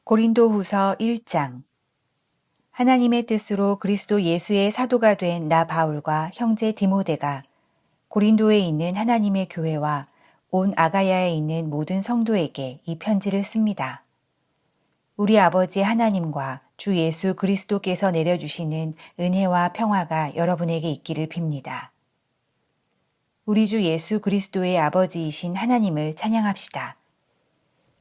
고린도후서 1장. 하나님의 뜻으로 그리스도 예수의 사도가 된 나 바울과 형제 디모데가 고린도에 있는 하나님의 교회와 온 아가야에 있는 모든 성도에게 이 편지를 씁니다. 우리 아버지 하나님과 주 예수 그리스도께서 내려주시는 은혜와 평화가 여러분에게 있기를 빕니다. 우리 주 예수 그리스도의 아버지이신 하나님을 찬양합시다.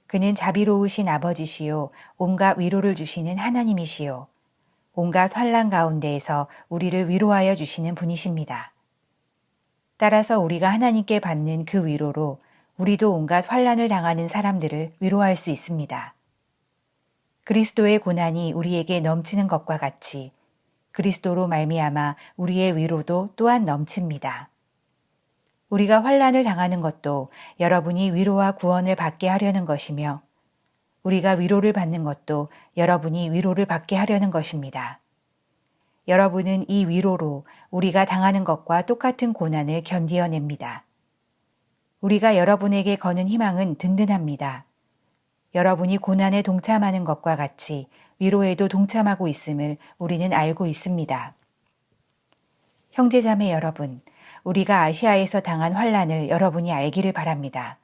그는 자비로우신 아버지시요 온갖 위로를 주시는 하나님이시요 온갖 환난 가운데에서 우리를 위로하여 주시는 분이십니다. 따라서 우리가 하나님께 받는 그 위로로 우리도 온갖 환난을 당하는 사람들을 위로할 수 있습니다. 그리스도의 고난이 우리에게 넘치는 것과 같이 그리스도로 말미암아 우리의 위로도 또한 넘칩니다. 우리가 환난을 당하는 것도 여러분이 위로와 구원을 받게 하려는 것이며 우리가 위로를 받는 것도 여러분이 위로를 받게 하려는 것입니다. 여러분은 이 위로로 우리가 당하는 것과 똑같은 고난을 견디어냅니다. 우리가 여러분에게 거는 희망은 든든합니다. 여러분이 고난에 동참하는 것과 같이 위로에도 동참하고 있음을 우리는 알고 있습니다. 형제자매 여러분, 우리가 아시아에서 당한 환난을 여러분이 알기를 바랍니다.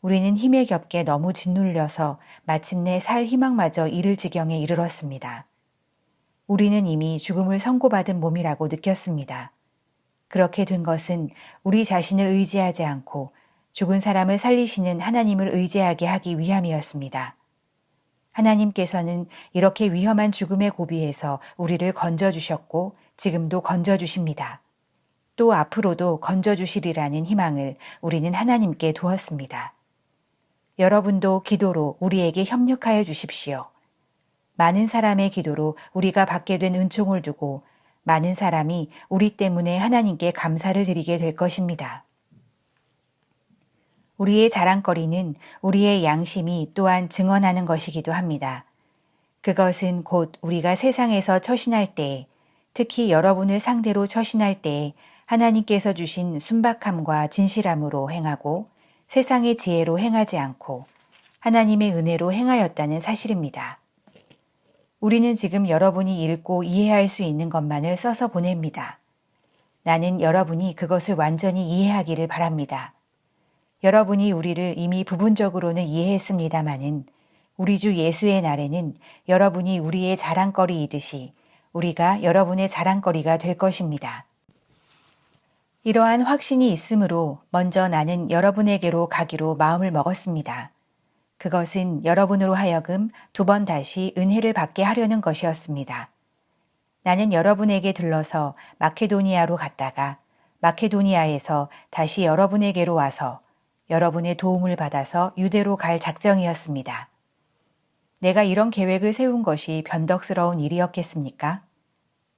우리는 힘에 겹게 너무 짓눌려서 마침내 살 희망마저 잃을 지경에 이르렀습니다. 우리는 이미 죽음을 선고받은 몸이라고 느꼈습니다. 그렇게 된 것은 우리 자신을 의지하지 않고 죽은 사람을 살리시는 하나님을 의지하게 하기 위함이었습니다. 하나님께서는 이렇게 위험한 죽음의 고비에서 우리를 건져주셨고 지금도 건져주십니다. 또 앞으로도 건져주시리라는 희망을 우리는 하나님께 두었습니다. 여러분도 기도로 우리에게 협력하여 주십시오. 많은 사람의 기도로 우리가 받게 된 은총을 두고 많은 사람이 우리 때문에 하나님께 감사를 드리게 될 것입니다. 우리의 자랑거리는 우리의 양심이 또한 증언하는 것이기도 합니다. 그것은 곧 우리가 세상에서 처신할 때에, 특히 여러분을 상대로 처신할 때에 하나님께서 주신 순박함과 진실함으로 행하고 세상의 지혜로 행하지 않고 하나님의 은혜로 행하였다는 사실입니다. 우리는 지금 여러분이 읽고 이해할 수 있는 것만을 써서 보냅니다. 나는 여러분이 그것을 완전히 이해하기를 바랍니다. 여러분이 우리를 이미 부분적으로는 이해했습니다마는 우리 주 예수의 날에는 여러분이 우리의 자랑거리이듯이 우리가 여러분의 자랑거리가 될 것입니다. 이러한 확신이 있으므로 먼저 나는 여러분에게로 가기로 마음을 먹었습니다. 그것은 여러분으로 하여금 두 번 다시 은혜를 받게 하려는 것이었습니다. 나는 여러분에게 들러서 마케도니아로 갔다가 마케도니아에서 다시 여러분에게로 와서 여러분의 도움을 받아서 유대로 갈 작정이었습니다. 내가 이런 계획을 세운 것이 변덕스러운 일이었겠습니까?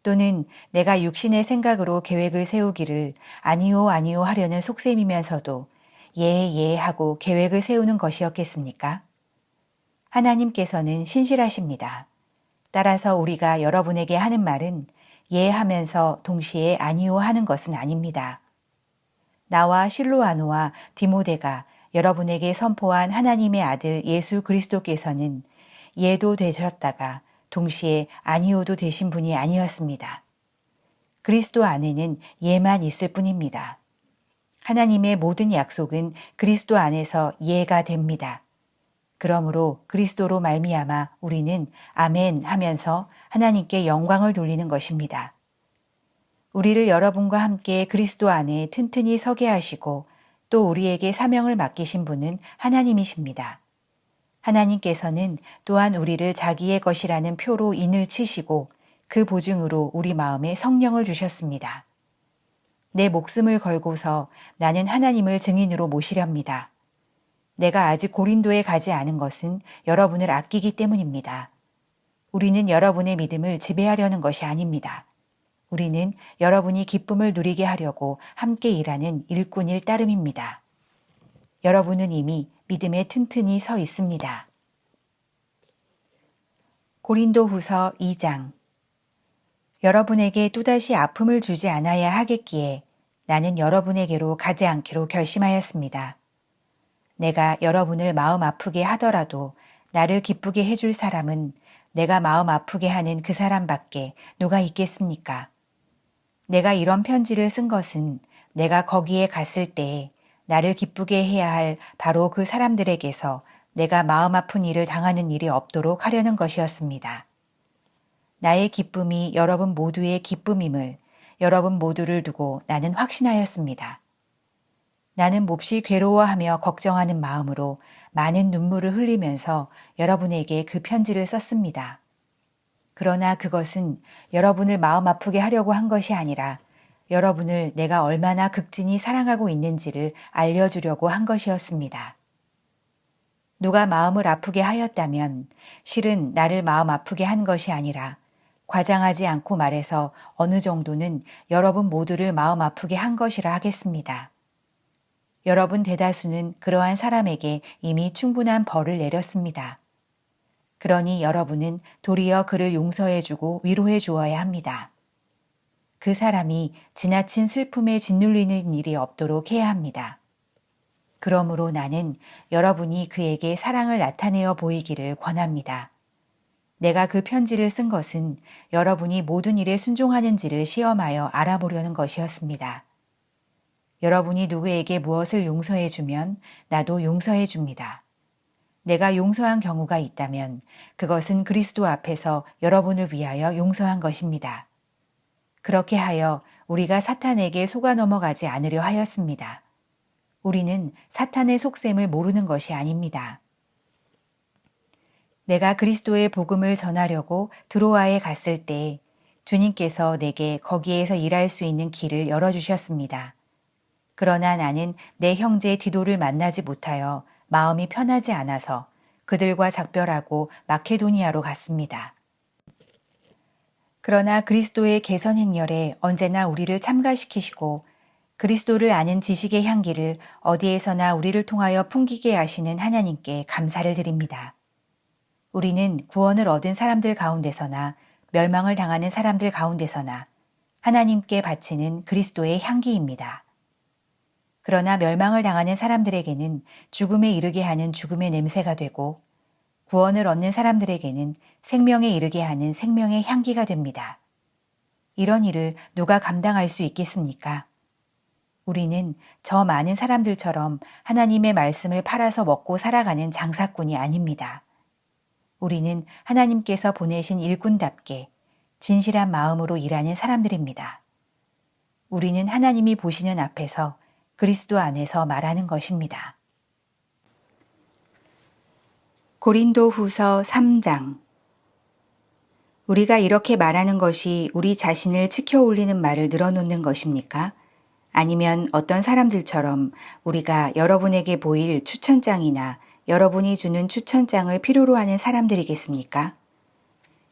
또는 내가 육신의 생각으로 계획을 세우기를 아니요 아니요 하려는 속셈이면서도 예 하고 계획을 세우는 것이었겠습니까? 하나님께서는 신실하십니다. 따라서 우리가 여러분에게 하는 말은 예 하면서 동시에 아니요 하는 것은 아닙니다. 나와 실로아노와 디모데가 여러분에게 선포한 하나님의 아들 예수 그리스도께서는 예도 되셨다가 동시에 아니오도 되신 분이 아니었습니다. 그리스도 안에는 예만 있을 뿐입니다. 하나님의 모든 약속은 그리스도 안에서 예가 됩니다. 그러므로 그리스도로 말미암아 우리는 아멘 하면서 하나님께 영광을 돌리는 것입니다. 우리를 여러분과 함께 그리스도 안에 튼튼히 서게 하시고 또 우리에게 사명을 맡기신 분은 하나님이십니다. 하나님께서는 또한 우리를 자기의 것이라는 표로 인을 치시고 그 보증으로 우리 마음에 성령을 주셨습니다. 내 목숨을 걸고서 나는 하나님을 증인으로 모시렵니다. 내가 아직 고린도에 가지 않은 것은 여러분을 아끼기 때문입니다. 우리는 여러분의 믿음을 지배하려는 것이 아닙니다. 우리는 여러분이 기쁨을 누리게 하려고 함께 일하는 일꾼일 따름입니다. 여러분은 이미 믿음에 튼튼히 서 있습니다. 고린도후서 2장. 여러분에게 또다시 아픔을 주지 않아야 하겠기에 나는 여러분에게로 가지 않기로 결심하였습니다. 내가 여러분을 마음 아프게 하더라도 나를 기쁘게 해줄 사람은 내가 마음 아프게 하는 그 사람밖에 누가 있겠습니까? 내가 이런 편지를 쓴 것은 내가 거기에 갔을 때에 나를 기쁘게 해야 할 바로 그 사람들에게서 내가 마음 아픈 일을 당하는 일이 없도록 하려는 것이었습니다. 나의 기쁨이 여러분 모두의 기쁨임을 여러분 모두를 두고 나는 확신하였습니다. 나는 몹시 괴로워하며 걱정하는 마음으로 많은 눈물을 흘리면서 여러분에게 그 편지를 썼습니다. 그러나 그것은 여러분을 마음 아프게 하려고 한 것이 아니라 여러분을 내가 얼마나 극진히 사랑하고 있는지를 알려주려고 한 것이었습니다. 누가 마음을 아프게 하였다면 실은 나를 마음 아프게 한 것이 아니라 과장하지 않고 말해서 어느 정도는 여러분 모두를 마음 아프게 한 것이라 하겠습니다. 여러분 대다수는 그러한 사람에게 이미 충분한 벌을 내렸습니다. 그러니 여러분은 도리어 그를 용서해주고 위로해 주어야 합니다. 그 사람이 지나친 슬픔에 짓눌리는 일이 없도록 해야 합니다. 그러므로 나는 여러분이 그에게 사랑을 나타내어 보이기를 권합니다. 내가 그 편지를 쓴 것은 여러분이 모든 일에 순종하는지를 시험하여 알아보려는 것이었습니다. 여러분이 누구에게 무엇을 용서해 주면 나도 용서해 줍니다. 내가 용서한 경우가 있다면 그것은 그리스도 앞에서 여러분을 위하여 용서한 것입니다. 그렇게 하여 우리가 사탄에게 속아 넘어가지 않으려 하였습니다. 우리는 사탄의 속셈을 모르는 것이 아닙니다. 내가 그리스도의 복음을 전하려고 드로아에 갔을 때 주님께서 내게 거기에서 일할 수 있는 길을 열어주셨습니다. 그러나 나는 내 형제 디도를 만나지 못하여 마음이 편하지 않아서 그들과 작별하고 마케도니아로 갔습니다. 그러나 그리스도의 개선 행렬에 언제나 우리를 참가시키시고 그리스도를 아는 지식의 향기를 어디에서나 우리를 통하여 풍기게 하시는 하나님께 감사를 드립니다. 우리는 구원을 얻은 사람들 가운데서나 멸망을 당하는 사람들 가운데서나 하나님께 바치는 그리스도의 향기입니다. 그러나 멸망을 당하는 사람들에게는 죽음에 이르게 하는 죽음의 냄새가 되고 구원을 얻는 사람들에게는 생명에 이르게 하는 생명의 향기가 됩니다. 이런 일을 누가 감당할 수 있겠습니까? 우리는 저 많은 사람들처럼 하나님의 말씀을 팔아서 먹고 살아가는 장사꾼이 아닙니다. 우리는 하나님께서 보내신 일꾼답게 진실한 마음으로 일하는 사람들입니다. 우리는 하나님이 보시는 앞에서 그리스도 안에서 말하는 것입니다. 고린도 후서 3장. 우리가 이렇게 말하는 것이 우리 자신을 치켜 올리는 말을 늘어놓는 것입니까? 아니면 어떤 사람들처럼 우리가 여러분에게 보일 추천장이나 여러분이 주는 추천장을 필요로 하는 사람들이겠습니까?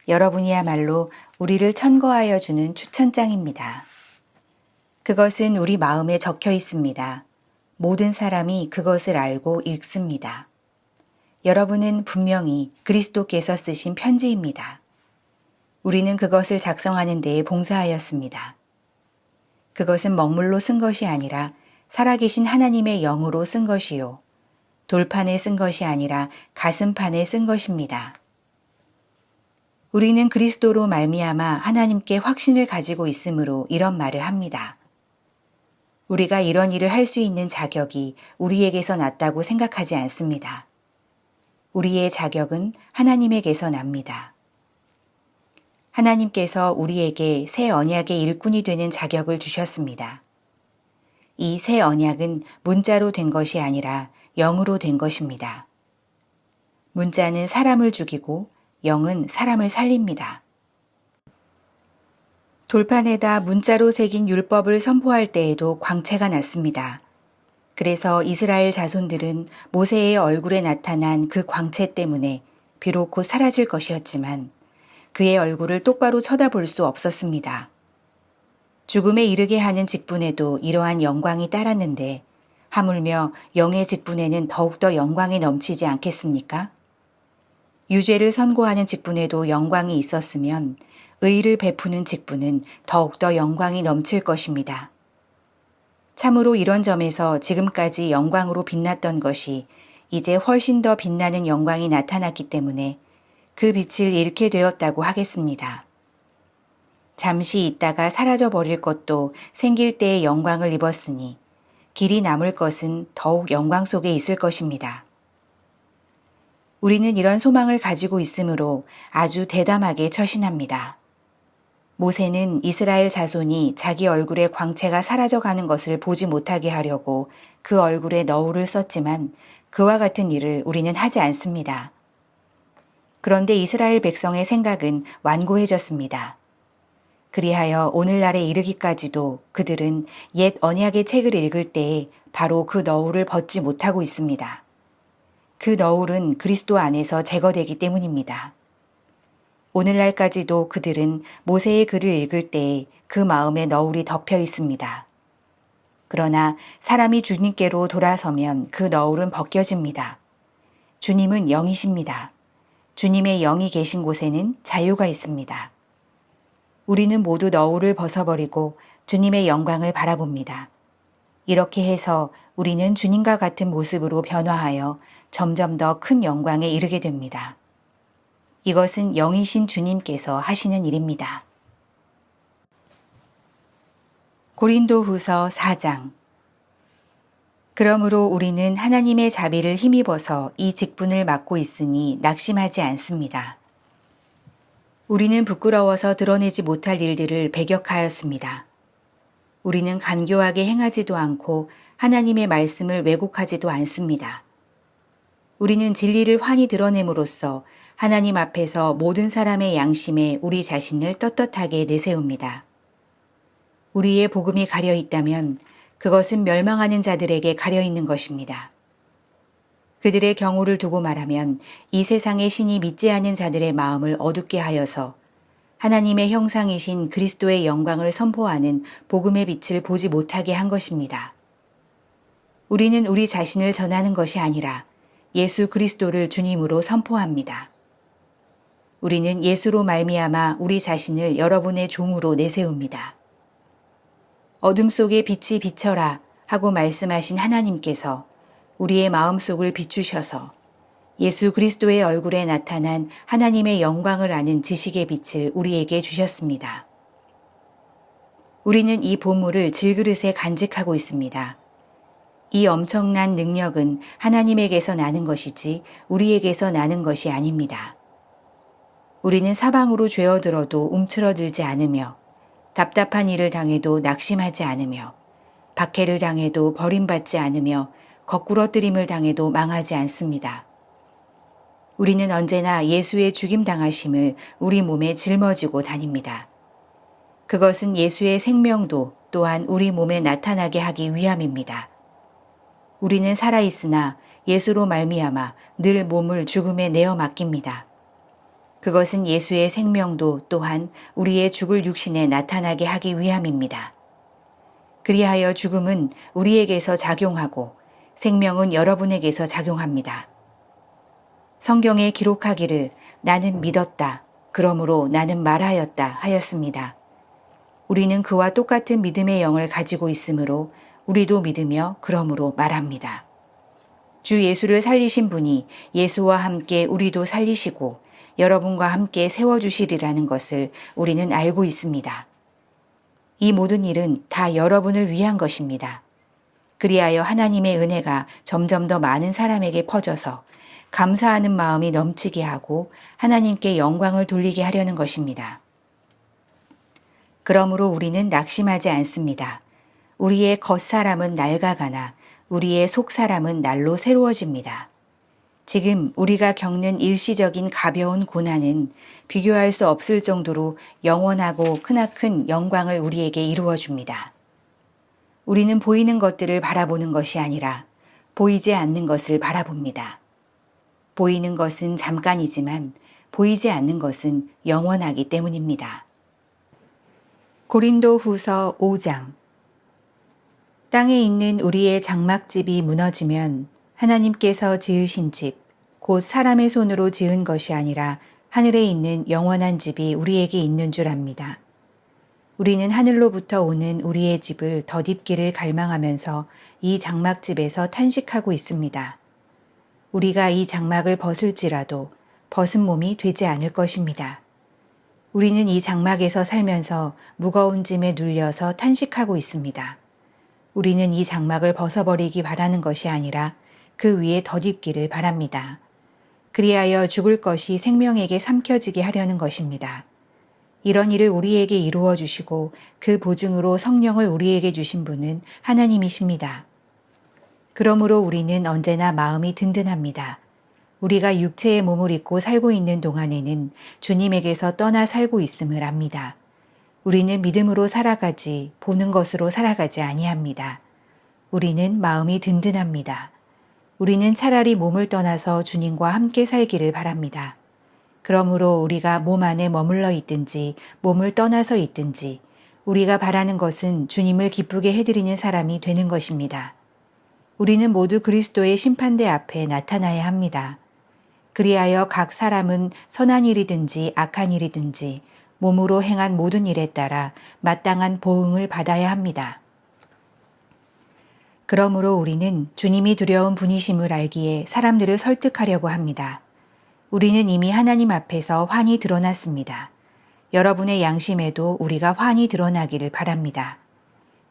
여러분이야말로 우리를 천거하여 주는 추천장입니다. 그것은 우리 마음에 적혀 있습니다. 모든 사람이 그것을 알고 읽습니다. 여러분은 분명히 그리스도께서 쓰신 편지입니다. 우리는 그것을 작성하는 데에 봉사하였습니다. 그것은 먹물로 쓴 것이 아니라 살아계신 하나님의 영으로 쓴 것이요. 돌판에 쓴 것이 아니라 가슴판에 쓴 것입니다. 우리는 그리스도로 말미암아 하나님께 확신을 가지고 있으므로 이런 말을 합니다. 우리가 이런 일을 할 수 있는 자격이 우리에게서 났다고 생각하지 않습니다. 우리의 자격은 하나님에게서 납니다. 하나님께서 우리에게 새 언약의 일꾼이 되는 자격을 주셨습니다. 이 새 언약은 문자로 된 것이 아니라 영으로 된 것입니다. 문자는 사람을 죽이고 영은 사람을 살립니다. 돌판에다 문자로 새긴 율법을 선포할 때에도 광채가 났습니다. 그래서 이스라엘 자손들은 모세의 얼굴에 나타난 그 광채 때문에 비록 곧 사라질 것이었지만 그의 얼굴을 똑바로 쳐다볼 수 없었습니다. 죽음에 이르게 하는 직분에도 이러한 영광이 따랐는데 하물며 영의 직분에는 더욱더 영광이 넘치지 않겠습니까? 유죄를 선고하는 직분에도 영광이 있었으면 의를 베푸는 직분은 더욱더 영광이 넘칠 것입니다. 참으로 이런 점에서 지금까지 영광으로 빛났던 것이 이제 훨씬 더 빛나는 영광이 나타났기 때문에 그 빛을 잃게 되었다고 하겠습니다. 잠시 있다가 사라져 버릴 것도 생길 때의 영광을 입었으니 길이 남을 것은 더욱 영광 속에 있을 것입니다. 우리는 이런 소망을 가지고 있으므로 아주 대담하게 처신합니다. 모세는 이스라엘 자손이 자기 얼굴의 광채가 사라져가는 것을 보지 못하게 하려고 그 얼굴에 너울을 썼지만 그와 같은 일을 우리는 하지 않습니다. 그런데 이스라엘 백성의 생각은 완고해졌습니다. 그리하여 오늘날에 이르기까지도 그들은 옛 언약의 책을 읽을 때에 바로 그 너울을 벗지 못하고 있습니다. 그 너울은 그리스도 안에서 제거되기 때문입니다. 오늘날까지도 그들은 모세의 글을 읽을 때에 그 마음에 너울이 덮여 있습니다. 그러나 사람이 주님께로 돌아서면 그 너울은 벗겨집니다. 주님은 영이십니다. 주님의 영이 계신 곳에는 자유가 있습니다. 우리는 모두 너울을 벗어버리고 주님의 영광을 바라봅니다. 이렇게 해서 우리는 주님과 같은 모습으로 변화하여 점점 더 큰 영광에 이르게 됩니다. 이것은 영이신 주님께서 하시는 일입니다. 고린도후서 4장. 그러므로 우리는 하나님의 자비를 힘입어서 이 직분을 맡고 있으니 낙심하지 않습니다. 우리는 부끄러워서 드러내지 못할 일들을 배격하였습니다. 우리는 간교하게 행하지도 않고 하나님의 말씀을 왜곡하지도 않습니다. 우리는 진리를 환히 드러냄으로써 하나님 앞에서 모든 사람의 양심에 우리 자신을 떳떳하게 내세웁니다. 우리의 복음이 가려 있다면 그것은 멸망하는 자들에게 가려 있는 것입니다. 그들의 경우를 두고 말하면 이 세상의 신이 믿지 않은 자들의 마음을 어둡게 하여서 하나님의 형상이신 그리스도의 영광을 선포하는 복음의 빛을 보지 못하게 한 것입니다. 우리는 우리 자신을 전하는 것이 아니라 예수 그리스도를 주님으로 선포합니다. 우리는 예수로 말미암아 우리 자신을 여러분의 종으로 내세웁니다. 어둠 속에 빛이 비쳐라 하고 말씀하신 하나님께서 우리의 마음속을 비추셔서 예수 그리스도의 얼굴에 나타난 하나님의 영광을 아는 지식의 빛을 우리에게 주셨습니다. 우리는 이 보물을 질그릇에 간직하고 있습니다. 이 엄청난 능력은 하나님에게서 나는 것이지 우리에게서 나는 것이 아닙니다. 우리는 사방으로 죄어들어도 움츠러들지 않으며 답답한 일을 당해도 낙심하지 않으며 박해를 당해도 버림받지 않으며 거꾸러뜨림을 당해도 망하지 않습니다. 우리는 언제나 예수의 죽임당하심을 우리 몸에 짊어지고 다닙니다. 그것은 예수의 생명도 또한 우리 몸에 나타나게 하기 위함입니다. 우리는 살아있으나 예수로 말미암아 늘 몸을 죽음에 내어 맡깁니다. 그것은 예수의 생명도 또한 우리의 죽을 육신에 나타나게 하기 위함입니다. 그리하여 죽음은 우리에게서 작용하고 생명은 여러분에게서 작용합니다. 성경에 기록하기를 나는 믿었다. 그러므로 나는 말하였다 하였습니다. 우리는 그와 똑같은 믿음의 영을 가지고 있으므로 우리도 믿으며 그러므로 말합니다. 주 예수를 살리신 분이 예수와 함께 우리도 살리시고 여러분과 함께 세워주시리라는 것을 우리는 알고 있습니다. 이 모든 일은 다 여러분을 위한 것입니다. 그리하여 하나님의 은혜가 점점 더 많은 사람에게 퍼져서 감사하는 마음이 넘치게 하고 하나님께 영광을 돌리게 하려는 것입니다. 그러므로 우리는 낙심하지 않습니다. 우리의 겉사람은 낡아가나 우리의 속사람은 날로 새로워집니다. 지금 우리가 겪는 일시적인 가벼운 고난은 비교할 수 없을 정도로 영원하고 크나큰 영광을 우리에게 이루어 줍니다. 우리는 보이는 것들을 바라보는 것이 아니라 보이지 않는 것을 바라봅니다. 보이는 것은 잠깐이지만 보이지 않는 것은 영원하기 때문입니다. 고린도후서 5장. 땅에 있는 우리의 장막집이 무너지면 하나님께서 지으신 집, 곧 사람의 손으로 지은 것이 아니라 하늘에 있는 영원한 집이 우리에게 있는 줄 압니다. 우리는 하늘로부터 오는 우리의 집을 덧입기를 갈망하면서 이 장막집에서 탄식하고 있습니다. 우리가 이 장막을 벗을지라도 벗은 몸이 되지 않을 것입니다. 우리는 이 장막에서 살면서 무거운 짐에 눌려서 탄식하고 있습니다. 우리는 이 장막을 벗어버리기 바라는 것이 아니라 그 위에 덧입기를 바랍니다. 그리하여 죽을 것이 생명에게 삼켜지게 하려는 것입니다. 이런 일을 우리에게 이루어 주시고 그 보증으로 성령을 우리에게 주신 분은 하나님이십니다. 그러므로 우리는 언제나 마음이 든든합니다. 우리가 육체의 몸을 입고 살고 있는 동안에는 주님에게서 떠나 살고 있음을 압니다. 우리는 믿음으로 살아가지 보는 것으로 살아가지 아니합니다. 우리는 마음이 든든합니다. 우리는 차라리 몸을 떠나서 주님과 함께 살기를 바랍니다. 그러므로 우리가 몸 안에 머물러 있든지 몸을 떠나서 있든지 우리가 바라는 것은 주님을 기쁘게 해드리는 사람이 되는 것입니다. 우리는 모두 그리스도의 심판대 앞에 나타나야 합니다. 그리하여 각 사람은 선한 일이든지 악한 일이든지 몸으로 행한 모든 일에 따라 마땅한 보응을 받아야 합니다. 그러므로 우리는 주님이 두려운 분이심을 알기에 사람들을 설득하려고 합니다. 우리는 이미 하나님 앞에서 환히 드러났습니다. 여러분의 양심에도 우리가 환히 드러나기를 바랍니다.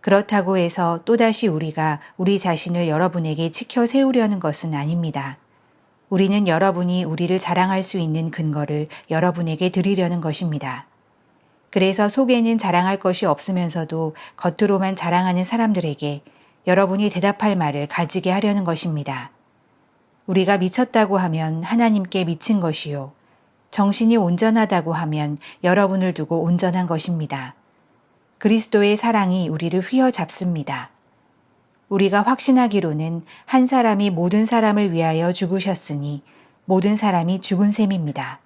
그렇다고 해서 또다시 우리가 우리 자신을 여러분에게 치켜 세우려는 것은 아닙니다. 우리는 여러분이 우리를 자랑할 수 있는 근거를 여러분에게 드리려는 것입니다. 그래서 속에는 자랑할 것이 없으면서도 겉으로만 자랑하는 사람들에게 여러분이 대답할 말을 가지게 하려는 것입니다. 우리가 미쳤다고 하면 하나님께 미친 것이요. 정신이 온전하다고 하면 여러분을 두고 온전한 것입니다. 그리스도의 사랑이 우리를 휘어잡습니다. 우리가 확신하기로는 한 사람이 모든 사람을 위하여 죽으셨으니 모든 사람이 죽은 셈입니다.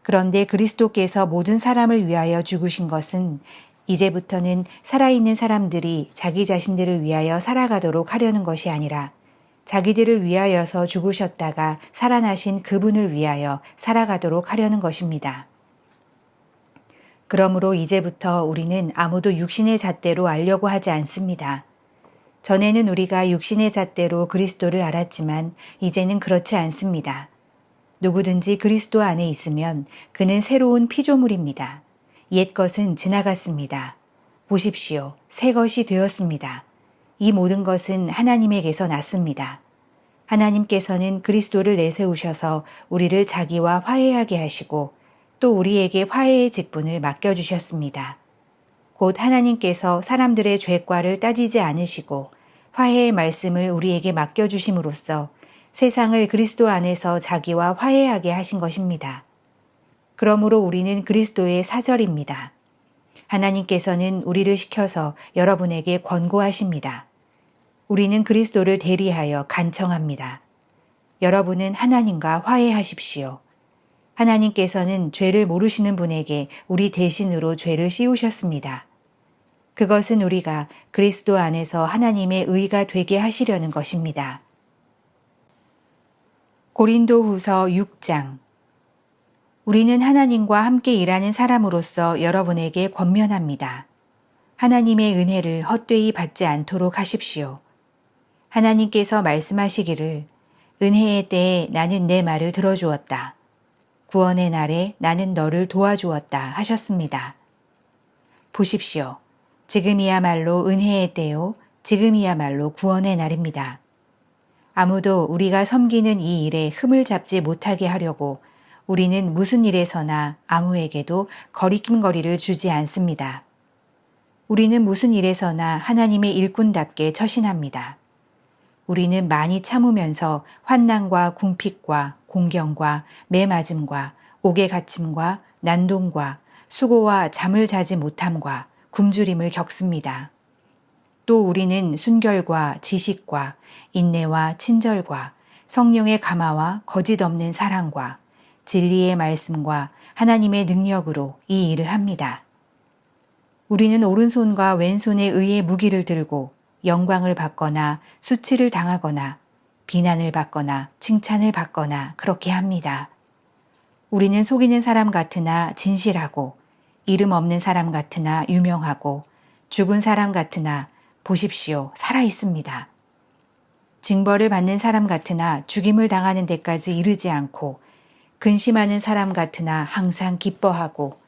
그런데 그리스도께서 모든 사람을 위하여 죽으신 것은 이제부터는 살아있는 사람들이 자기 자신들을 위하여 살아가도록 하려는 것이 아니라 자기들을 위하여서 죽으셨다가 살아나신 그분을 위하여 살아가도록 하려는 것입니다. 그러므로 이제부터 우리는 아무도 육신의 잣대로 알려고 하지 않습니다. 전에는 우리가 육신의 잣대로 그리스도를 알았지만 이제는 그렇지 않습니다. 누구든지 그리스도 안에 있으면 그는 새로운 피조물입니다. 옛 것은 지나갔습니다. 보십시오. 새 것이 되었습니다. 이 모든 것은 하나님에게서 났습니다. 하나님께서는 그리스도를 내세우셔서 우리를 자기와 화해하게 하시고 또 우리에게 화해의 직분을 맡겨주셨습니다. 곧 하나님께서 사람들의 죄과를 따지지 않으시고 화해의 말씀을 우리에게 맡겨주심으로써 세상을 그리스도 안에서 자기와 화해하게 하신 것입니다. 그러므로 우리는 그리스도의 사절입니다. 하나님께서는 우리를 시켜서 여러분에게 권고하십니다. 우리는 그리스도를 대리하여 간청합니다. 여러분은 하나님과 화해하십시오. 하나님께서는 죄를 모르시는 분에게 우리 대신으로 죄를 씌우셨습니다. 그것은 우리가 그리스도 안에서 하나님의 의가 되게 하시려는 것입니다. 고린도후서 6장. 우리는 하나님과 함께 일하는 사람으로서 여러분에게 권면합니다. 하나님의 은혜를 헛되이 받지 않도록 하십시오. 하나님께서 말씀하시기를 은혜의 때에 나는 내 말을 들어주었다. 구원의 날에 나는 너를 도와주었다 하셨습니다. 보십시오. 지금이야말로 은혜의 때요. 지금이야말로 구원의 날입니다. 아무도 우리가 섬기는 이 일에 흠을 잡지 못하게 하려고 우리는 무슨 일에서나 아무에게도 거리낌거리를 주지 않습니다. 우리는 무슨 일에서나 하나님의 일꾼답게 처신합니다. 우리는 많이 참으면서 환난과 궁핍과 공경과 매맞음과 옥에 갇힘과 난동과 수고와 잠을 자지 못함과 굶주림을 겪습니다. 또 우리는 순결과 지식과 인내와 친절과 성령의 감화와 거짓 없는 사랑과 진리의 말씀과 하나님의 능력으로 이 일을 합니다. 우리는 오른손과 왼손에 의의 무기를 들고 영광을 받거나 수치를 당하거나 비난을 받거나 칭찬을 받거나 그렇게 합니다. 우리는 속이는 사람 같으나 진실하고 이름 없는 사람 같으나 유명하고 죽은 사람 같으나 보십시오. 살아 있습니다. 징벌을 받는 사람 같으나 죽임을 당하는 데까지 이르지 않고 근심하는 사람 같으나 항상 기뻐하고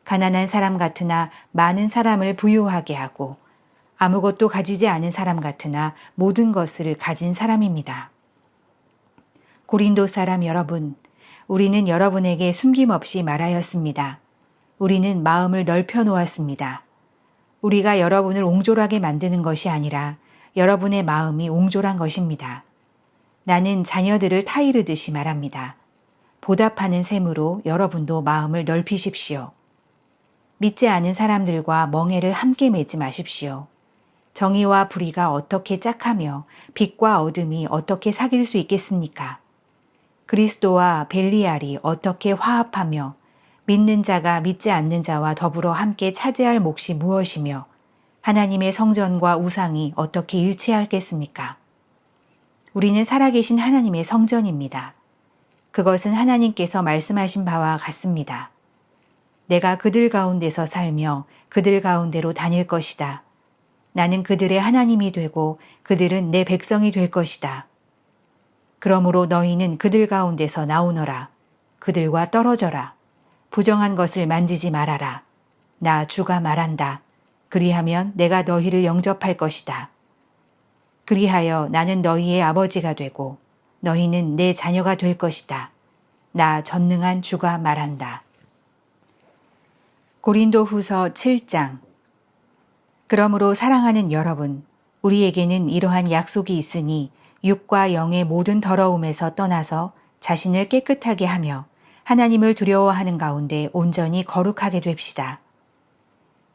가난한 사람 같으나 많은 사람을 부유하게 하고 아무것도 가지지 않은 사람 같으나 모든 것을 가진 사람입니다. 고린도 사람 여러분, 우리는 여러분에게 숨김없이 말하였습니다. 우리는 마음을 넓혀 놓았습니다. 우리가 여러분을 옹졸하게 만드는 것이 아니라 여러분의 마음이 옹졸한 것입니다. 나는 자녀들을 타이르듯이 말합니다. 보답하는 셈으로 여러분도 마음을 넓히십시오. 믿지 않은 사람들과 멍해를 함께 맺지 마십시오. 정의와 불의가 어떻게 짝하며 빛과 어둠이 어떻게 사귈 수 있겠습니까? 그리스도와 벨리알이 어떻게 화합하며 믿는 자가 믿지 않는 자와 더불어 함께 차지할 몫이 무엇이며 하나님의 성전과 우상이 어떻게 일치하겠습니까? 우리는 살아계신 하나님의 성전입니다. 그것은 하나님께서 말씀하신 바와 같습니다. 내가 그들 가운데서 살며 그들 가운데로 다닐 것이다. 나는 그들의 하나님이 되고 그들은 내 백성이 될 것이다. 그러므로 너희는 그들 가운데서 나오너라. 그들과 떨어져라. 부정한 것을 만지지 말아라. 나 주가 말한다. 그리하면 내가 너희를 영접할 것이다. 그리하여 나는 너희의 아버지가 되고 너희는 내 자녀가 될 것이다. 나 전능한 주가 말한다. 고린도 후서 7장. 그러므로 사랑하는 여러분, 우리에게는 이러한 약속이 있으니 육과 영의 모든 더러움에서 떠나서 자신을 깨끗하게 하며 하나님을 두려워하는 가운데 온전히 거룩하게 됩시다.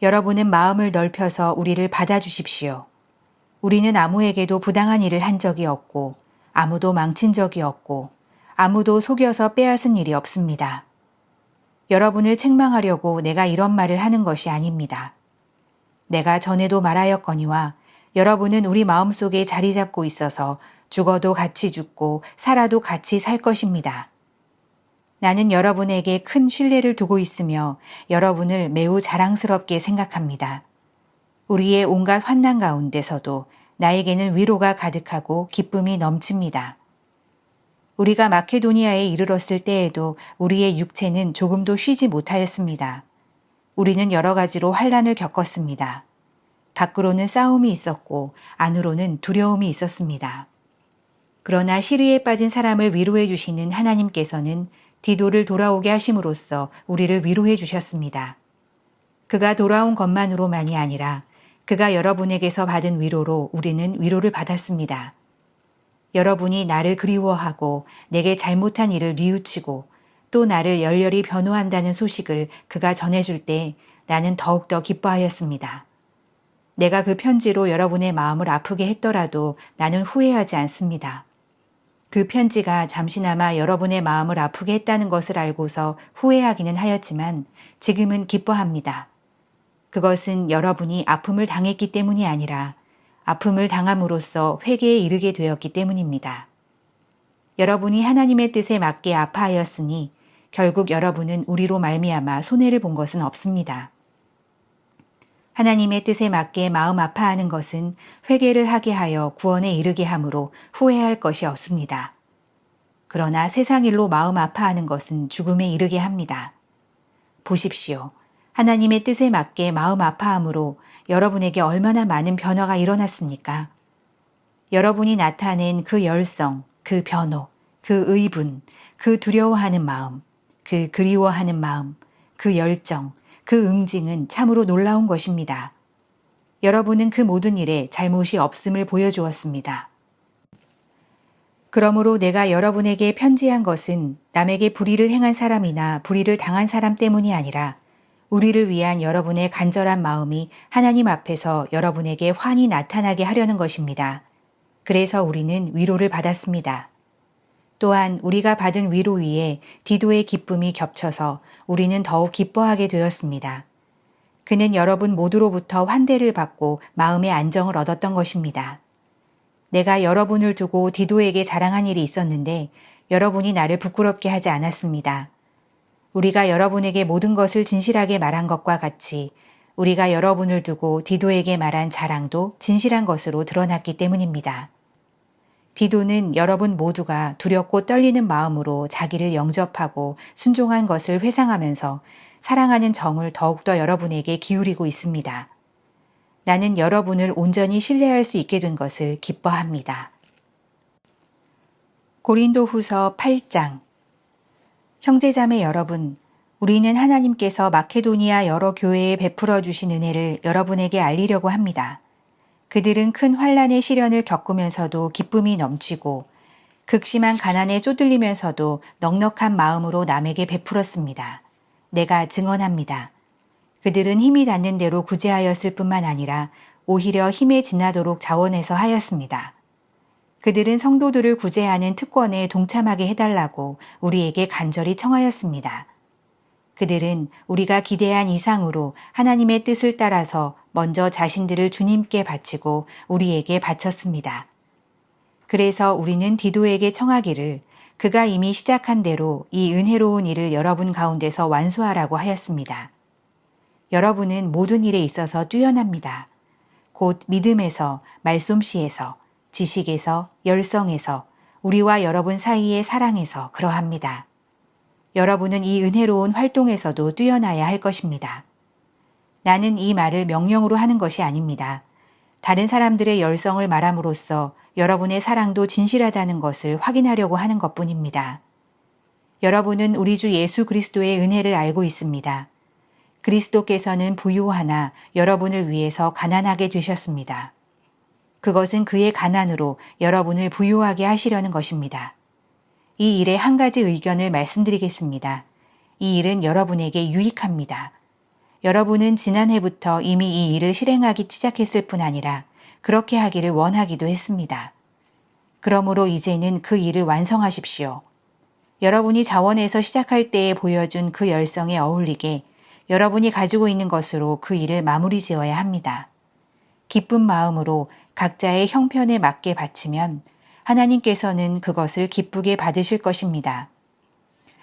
여러분은 마음을 넓혀서 우리를 받아주십시오. 우리는 아무에게도 부당한 일을 한 적이 없고 아무도 망친 적이 없고 아무도 속여서 빼앗은 일이 없습니다. 여러분을 책망하려고 내가 이런 말을 하는 것이 아닙니다. 내가 전에도 말하였거니와 여러분은 우리 마음속에 자리 잡고 있어서 죽어도 같이 죽고 살아도 같이 살 것입니다. 나는 여러분에게 큰 신뢰를 두고 있으며 여러분을 매우 자랑스럽게 생각합니다. 우리의 온갖 환난 가운데서도 나에게는 위로가 가득하고 기쁨이 넘칩니다. 우리가 마케도니아에 이르렀을 때에도 우리의 육체는 조금도 쉬지 못하였습니다. 우리는 여러 가지로 환난을 겪었습니다. 밖으로는 싸움이 있었고 안으로는 두려움이 있었습니다. 그러나 시리에 빠진 사람을 위로해 주시는 하나님께서는 디도를 돌아오게 하심으로써 우리를 위로해 주셨습니다. 그가 돌아온 것만으로만이 아니라 그가 여러분에게서 받은 위로로 우리는 위로를 받았습니다. 여러분이 나를 그리워하고 내게 잘못한 일을 뉘우치고 또 나를 열렬히 변호한다는 소식을 그가 전해줄 때 나는 더욱더 기뻐하였습니다. 내가 그 편지로 여러분의 마음을 아프게 했더라도 나는 후회하지 않습니다. 그 편지가 잠시나마 여러분의 마음을 아프게 했다는 것을 알고서 후회하기는 하였지만 지금은 기뻐합니다. 그것은 여러분이 아픔을 당했기 때문이 아니라 아픔을 당함으로써 회개에 이르게 되었기 때문입니다. 여러분이 하나님의 뜻에 맞게 아파하였으니 결국 여러분은 우리로 말미암아 손해를 본 것은 없습니다. 하나님의 뜻에 맞게 마음 아파하는 것은 회개를 하게 하여 구원에 이르게 함으로 후회할 것이 없습니다. 그러나 세상 일로 마음 아파하는 것은 죽음에 이르게 합니다. 보십시오. 하나님의 뜻에 맞게 마음 아파함으로 여러분에게 얼마나 많은 변화가 일어났습니까? 여러분이 나타낸 그 열성, 그 변호, 그 의분, 그 두려워하는 마음, 그 그리워하는 마음, 그 열정, 그 응징은 참으로 놀라운 것입니다. 여러분은 그 모든 일에 잘못이 없음을 보여주었습니다. 그러므로 내가 여러분에게 편지한 것은 남에게 불의를 행한 사람이나 불의를 당한 사람 때문이 아니라 우리를 위한 여러분의 간절한 마음이 하나님 앞에서 여러분에게 환히 나타나게 하려는 것입니다. 그래서 우리는 위로를 받았습니다. 또한 우리가 받은 위로 위에 디도의 기쁨이 겹쳐서 우리는 더욱 기뻐하게 되었습니다. 그는 여러분 모두로부터 환대를 받고 마음의 안정을 얻었던 것입니다. 내가 여러분을 두고 디도에게 자랑한 일이 있었는데 여러분이 나를 부끄럽게 하지 않았습니다. 우리가 여러분에게 모든 것을 진실하게 말한 것과 같이 우리가 여러분을 두고 디도에게 말한 자랑도 진실한 것으로 드러났기 때문입니다. 디도는 여러분 모두가 두렵고 떨리는 마음으로 자기를 영접하고 순종한 것을 회상하면서 사랑하는 정을 더욱더 여러분에게 기울이고 있습니다. 나는 여러분을 온전히 신뢰할 수 있게 된 것을 기뻐합니다. 고린도후서 8장. 형제자매 여러분, 우리는 하나님께서 마케도니아 여러 교회에 베풀어 주신 은혜를 여러분에게 알리려고 합니다. 그들은 큰 환난의 시련을 겪으면서도 기쁨이 넘치고 극심한 가난에 쪼들리면서도 넉넉한 마음으로 남에게 베풀었습니다. 내가 증언합니다. 그들은 힘이 닿는 대로 구제하였을 뿐만 아니라 오히려 힘에 지나도록 자원해서 하였습니다. 그들은 성도들을 구제하는 특권에 동참하게 해달라고 우리에게 간절히 청하였습니다. 그들은 우리가 기대한 이상으로 하나님의 뜻을 따라서 먼저 자신들을 주님께 바치고 우리에게 바쳤습니다. 그래서 우리는 디도에게 청하기를 그가 이미 시작한 대로 이 은혜로운 일을 여러분 가운데서 완수하라고 하였습니다. 여러분은 모든 일에 있어서 뛰어납니다. 곧 믿음에서, 말솜씨에서, 지식에서, 열성에서, 우리와 여러분 사이의 사랑에서 그러합니다. 여러분은 이 은혜로운 활동에서도 뛰어나야 할 것입니다. 나는 이 말을 명령으로 하는 것이 아닙니다. 다른 사람들의 열성을 말함으로써 여러분의 사랑도 진실하다는 것을 확인하려고 하는 것뿐입니다. 여러분은 우리 주 예수 그리스도의 은혜를 알고 있습니다. 그리스도께서는 부유하나 여러분을 위해서 가난하게 되셨습니다. 그것은 그의 가난으로 여러분을 부유하게 하시려는 것입니다. 이 일에 한 가지 의견을 말씀드리겠습니다. 이 일은 여러분에게 유익합니다. 여러분은 지난해부터 이미 이 일을 실행하기 시작했을 뿐 아니라 그렇게 하기를 원하기도 했습니다. 그러므로 이제는 그 일을 완성하십시오. 여러분이 자원에서 시작할 때에 보여준 그 열성에 어울리게 여러분이 가지고 있는 것으로 그 일을 마무리 지어야 합니다. 기쁜 마음으로 각자의 형편에 맞게 바치면 하나님께서는 그것을 기쁘게 받으실 것입니다.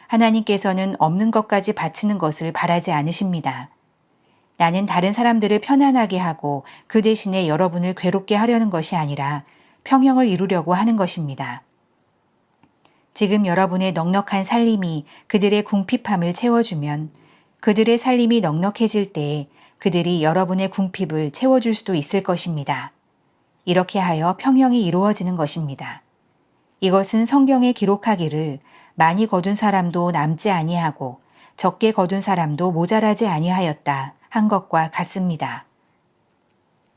하나님께서는 없는 것까지 바치는 것을 바라지 않으십니다. 나는 다른 사람들을 편안하게 하고 그 대신에 여러분을 괴롭게 하려는 것이 아니라 평형을 이루려고 하는 것입니다. 지금 여러분의 넉넉한 살림이 그들의 궁핍함을 채워주면 그들의 살림이 넉넉해질 때에 그들이 여러분의 궁핍을 채워줄 수도 있을 것입니다. 이렇게 하여 평형이 이루어지는 것입니다. 이것은 성경에 기록하기를 많이 거둔 사람도 남지 아니하고 적게 거둔 사람도 모자라지 아니하였다 한 것과 같습니다.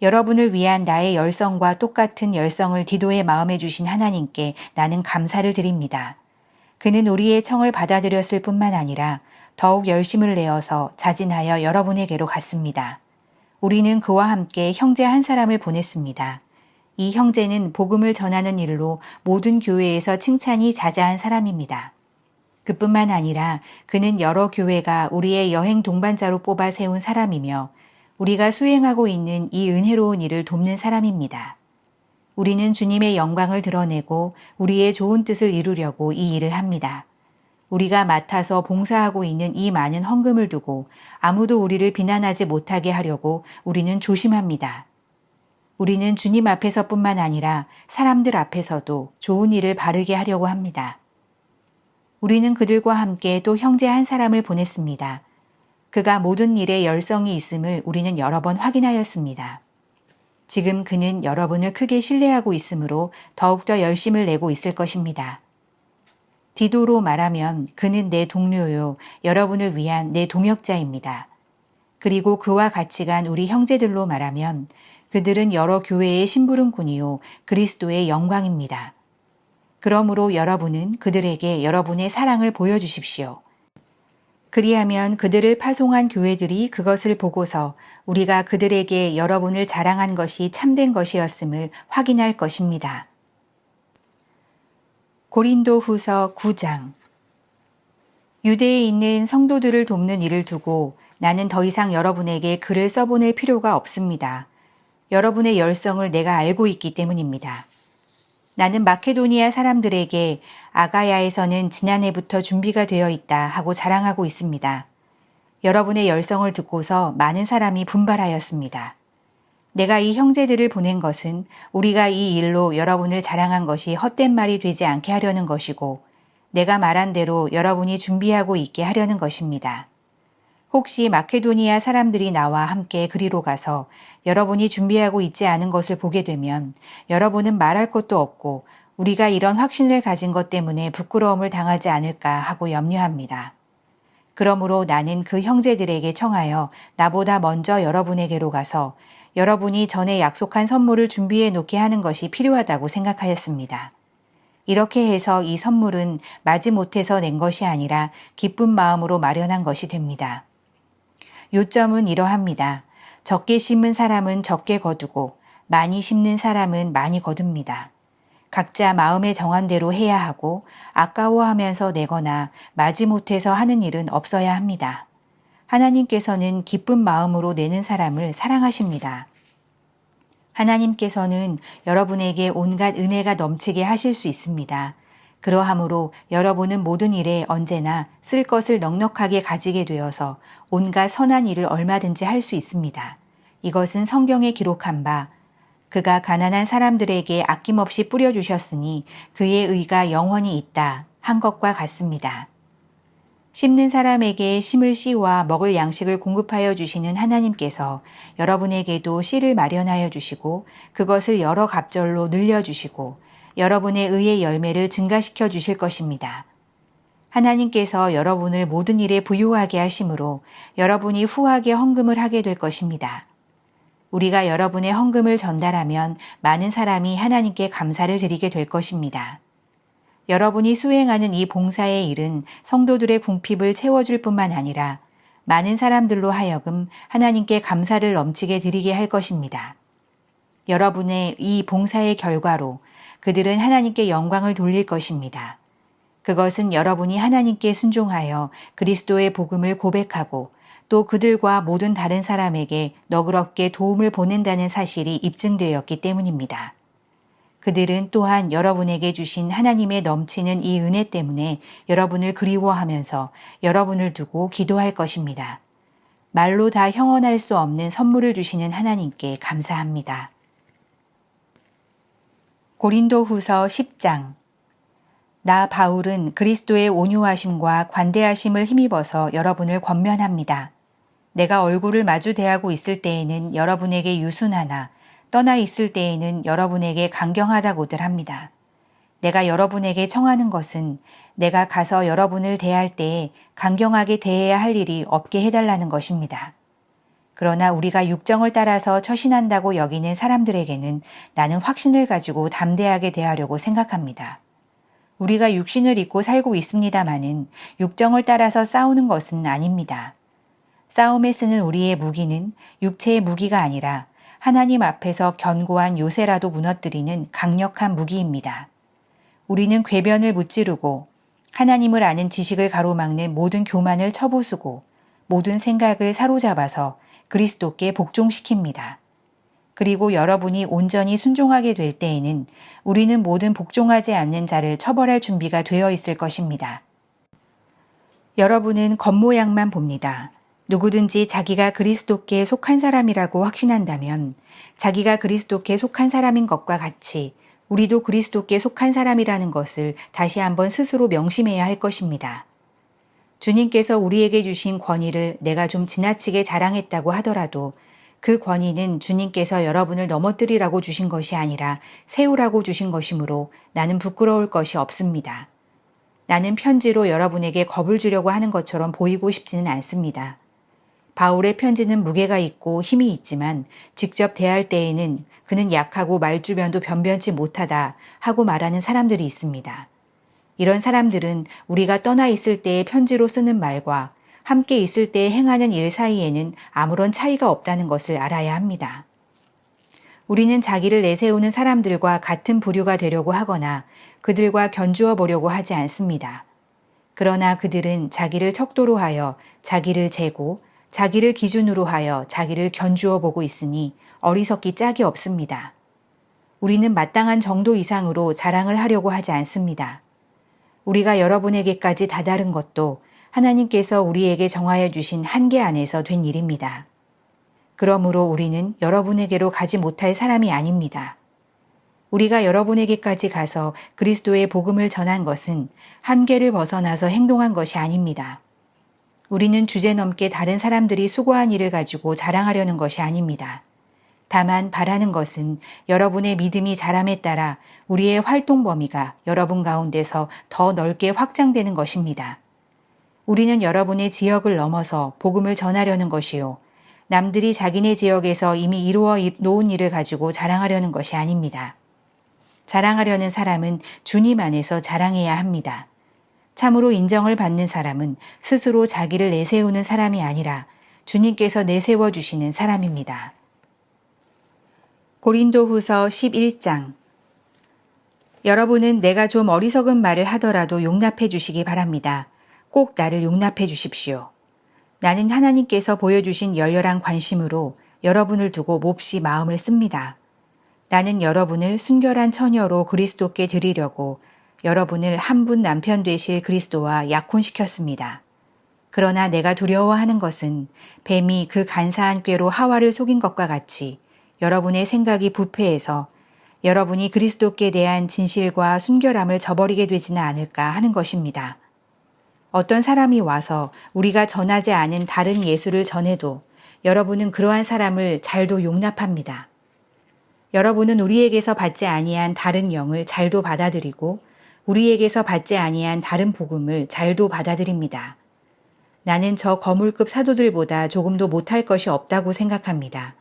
여러분을 위한 나의 열성과 똑같은 열성을 디도의 마음에 주신 하나님께 나는 감사를 드립니다. 그는 우리의 청을 받아들였을 뿐만 아니라 더욱 열심을 내어서 자진하여 여러분에게로 갔습니다. 우리는 그와 함께 형제 한 사람을 보냈습니다. 이 형제는 복음을 전하는 일로 모든 교회에서 칭찬이 자자한 사람입니다. 그뿐만 아니라 그는 여러 교회가 우리의 여행 동반자로 뽑아 세운 사람이며 우리가 수행하고 있는 이 은혜로운 일을 돕는 사람입니다. 우리는 주님의 영광을 드러내고 우리의 좋은 뜻을 이루려고 이 일을 합니다. 우리가 맡아서 봉사하고 있는 이 많은 헌금을 두고 아무도 우리를 비난하지 못하게 하려고 우리는 조심합니다. 우리는 주님 앞에서뿐만 아니라 사람들 앞에서도 좋은 일을 바르게 하려고 합니다. 우리는 그들과 함께 또 형제 한 사람을 보냈습니다. 그가 모든 일에 열성이 있음을 우리는 여러 번 확인하였습니다. 지금 그는 여러분을 크게 신뢰하고 있으므로 더욱더 열심을 내고 있을 것입니다. 디도로 말하면 그는 내 동료요, 여러분을 위한 내 동역자입니다. 그리고 그와 같이 간 우리 형제들로 말하면 그들은 여러 교회의 심부름꾼이요, 그리스도의 영광입니다. 그러므로 여러분은 그들에게 여러분의 사랑을 보여주십시오. 그리하면 그들을 파송한 교회들이 그것을 보고서 우리가 그들에게 여러분을 자랑한 것이 참된 것이었음을 확인할 것입니다. 고린도후서 9장. 유대에 있는 성도들을 돕는 일을 두고 나는 더 이상 여러분에게 글을 써보낼 필요가 없습니다. 여러분의 열성을 내가 알고 있기 때문입니다. 나는 마케도니아 사람들에게 아가야에서는 지난해부터 준비가 되어 있다 하고 자랑하고 있습니다. 여러분의 열성을 듣고서 많은 사람이 분발하였습니다. 내가 이 형제들을 보낸 것은 우리가 이 일로 여러분을 자랑한 것이 헛된 말이 되지 않게 하려는 것이고 내가 말한 대로 여러분이 준비하고 있게 하려는 것입니다. 혹시 마케도니아 사람들이 나와 함께 그리로 가서 여러분이 준비하고 있지 않은 것을 보게 되면 여러분은 말할 것도 없고 우리가 이런 확신을 가진 것 때문에 부끄러움을 당하지 않을까 하고 염려합니다. 그러므로 나는 그 형제들에게 청하여 나보다 먼저 여러분에게로 가서 여러분이 전에 약속한 선물을 준비해 놓게 하는 것이 필요하다고 생각하였습니다. 이렇게 해서 이 선물은 마지못해서 낸 것이 아니라 기쁜 마음으로 마련한 것이 됩니다. 요점은 이러합니다. 적게 심은 사람은 적게 거두고 많이 심는 사람은 많이 거둡니다. 각자 마음에 정한 대로 해야 하고 아까워하면서 내거나 마지못해서 하는 일은 없어야 합니다. 하나님께서는 기쁜 마음으로 내는 사람을 사랑하십니다. 하나님께서는 여러분에게 온갖 은혜가 넘치게 하실 수 있습니다. 그러하므로 여러분은 모든 일에 언제나 쓸 것을 넉넉하게 가지게 되어서 온갖 선한 일을 얼마든지 할 수 있습니다. 이것은 성경에 기록한 바 그가 가난한 사람들에게 아낌없이 뿌려주셨으니 그의 의가 영원히 있다 한 것과 같습니다. 심는 사람에게 심을 씨와 먹을 양식을 공급하여 주시는 하나님께서 여러분에게도 씨를 마련하여 주시고 그것을 여러 갑절로 늘려주시고 여러분의 의의 열매를 증가시켜 주실 것입니다. 하나님께서 여러분을 모든 일에 부유하게 하심으로 여러분이 후하게 헌금을 하게 될 것입니다. 우리가 여러분의 헌금을 전달하면 많은 사람이 하나님께 감사를 드리게 될 것입니다. 여러분이 수행하는 이 봉사의 일은 성도들의 궁핍을 채워줄 뿐만 아니라 많은 사람들로 하여금 하나님께 감사를 넘치게 드리게 할 것입니다. 여러분의 이 봉사의 결과로 그들은 하나님께 영광을 돌릴 것입니다. 그것은 여러분이 하나님께 순종하여 그리스도의 복음을 고백하고 또 그들과 모든 다른 사람에게 너그럽게 도움을 보낸다는 사실이 입증되었기 때문입니다. 그들은 또한 여러분에게 주신 하나님의 넘치는 이 은혜 때문에 여러분을 그리워하면서 여러분을 두고 기도할 것입니다. 말로 다 형언할 수 없는 선물을 주시는 하나님께 감사합니다. 고린도후서 10장. 나 바울은 그리스도의 온유하심과 관대하심을 힘입어서 여러분을 권면합니다. 내가 얼굴을 마주 대하고 있을 때에는 여러분에게 유순하나 떠나 있을 때에는 여러분에게 강경하다고들 합니다. 내가 여러분에게 청하는 것은 내가 가서 여러분을 대할 때에 강경하게 대해야 할 일이 없게 해달라는 것입니다. 그러나 우리가 육정을 따라서 처신한다고 여기는 사람들에게는 나는 확신을 가지고 담대하게 대하려고 생각합니다. 우리가 육신을 입고 살고 있습니다마는 육정을 따라서 싸우는 것은 아닙니다. 싸움에 쓰는 우리의 무기는 육체의 무기가 아니라 하나님 앞에서 견고한 요새라도 무너뜨리는 강력한 무기입니다. 우리는 궤변을 무찌르고 하나님을 아는 지식을 가로막는 모든 교만을 쳐부수고 모든 생각을 사로잡아서 그리스도께 복종시킵니다. 그리고 여러분이 온전히 순종하게 될 때에는 우리는 모든 복종하지 않는 자를 처벌할 준비가 되어 있을 것입니다. 여러분은 겉모양만 봅니다. 누구든지 자기가 그리스도께 속한 사람이라고 확신한다면 자기가 그리스도께 속한 사람인 것과 같이 우리도 그리스도께 속한 사람이라는 것을 다시 한번 스스로 명심해야 할 것입니다. 주님께서 우리에게 주신 권위를 내가 좀 지나치게 자랑했다고 하더라도 그 권위는 주님께서 여러분을 넘어뜨리라고 주신 것이 아니라 세우라고 주신 것이므로 나는 부끄러울 것이 없습니다. 나는 편지로 여러분에게 겁을 주려고 하는 것처럼 보이고 싶지는 않습니다. 바울의 편지는 무게가 있고 힘이 있지만 직접 대할 때에는 그는 약하고 말주변도 변변치 못하다 하고 말하는 사람들이 있습니다. 이런 사람들은 우리가 떠나 있을 때의 편지로 쓰는 말과 함께 있을 때 행하는 일 사이에는 아무런 차이가 없다는 것을 알아야 합니다. 우리는 자기를 내세우는 사람들과 같은 부류가 되려고 하거나 그들과 견주어 보려고 하지 않습니다. 그러나 그들은 자기를 척도로 하여 자기를 재고 자기를 기준으로 하여 자기를 견주어 보고 있으니 어리석기 짝이 없습니다. 우리는 마땅한 정도 이상으로 자랑을 하려고 하지 않습니다. 우리가 여러분에게까지 다다른 것도 하나님께서 우리에게 정하여 주신 한계 안에서 된 일입니다. 그러므로 우리는 여러분에게로 가지 못할 사람이 아닙니다. 우리가 여러분에게까지 가서 그리스도의 복음을 전한 것은 한계를 벗어나서 행동한 것이 아닙니다. 우리는 주제넘게 다른 사람들이 수고한 일을 가지고 자랑하려는 것이 아닙니다. 다만 바라는 것은 여러분의 믿음이 자람에 따라 우리의 활동 범위가 여러분 가운데서 더 넓게 확장되는 것입니다. 우리는 여러분의 지역을 넘어서 복음을 전하려는 것이요. 남들이 자기네 지역에서 이미 이루어 놓은 일을 가지고 자랑하려는 것이 아닙니다. 자랑하려는 사람은 주님 안에서 자랑해야 합니다. 참으로 인정을 받는 사람은 스스로 자기를 내세우는 사람이 아니라 주님께서 내세워 주시는 사람입니다. 고린도후서 11장. 여러분은 내가 좀 어리석은 말을 하더라도 용납해 주시기 바랍니다. 꼭 나를 용납해 주십시오. 나는 하나님께서 보여주신 열렬한 관심으로 여러분을 두고 몹시 마음을 씁니다. 나는 여러분을 순결한 처녀로 그리스도께 드리려고 여러분을 한 분 남편 되실 그리스도와 약혼시켰습니다. 그러나 내가 두려워하는 것은 뱀이 그 간사한 꾀로 하와를 속인 것과 같이 여러분의 생각이 부패해서 여러분이 그리스도께 대한 진실과 순결함을 저버리게 되지는 않을까 하는 것입니다. 어떤 사람이 와서 우리가 전하지 않은 다른 예수를 전해도 여러분은 그러한 사람을 잘도 용납합니다. 여러분은 우리에게서 받지 아니한 다른 영을 잘도 받아들이고 우리에게서 받지 아니한 다른 복음을 잘도 받아들입니다. 나는 저 거물급 사도들보다 조금도 못할 것이 없다고 생각합니다.